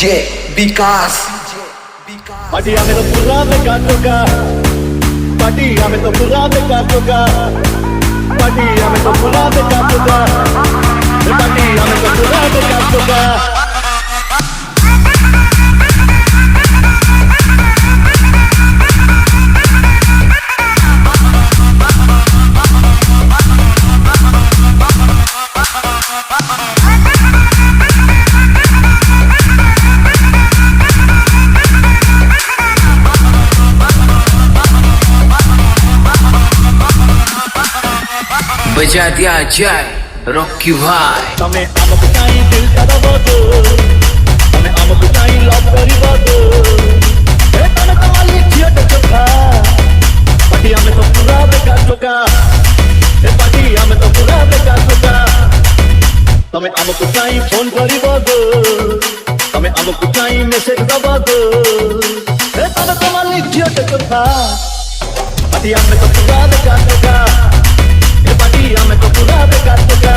DJ विकास पार्टिया में तो पूरा बेकार होगा, पार्टिया में तो पूरा बेकार होगा, पार्टिया में तो पूरा बेकार होगा, पार्टिया में तो पूरा बेकार होगा। बजा दिया जाए रॉकी भाई तमे आमको चाहि दिल करबो दो, तमे आमको चाहि लव करबो दो, ए तमे कमाली छियट चोखा, पार्टिया में तो पूरा बेकार होगा, ए पार्टिया में तो पूरा बेकार होगा। तमे आमको चाहि फोन करबो दो, तमे आमको चाहि मैसेज दबो दो, ए तमे कमाली छियट चोखा, पार्टिया में तो पूरा बेकार होगा, पार्टिया में तो पूरा बेकार होगा।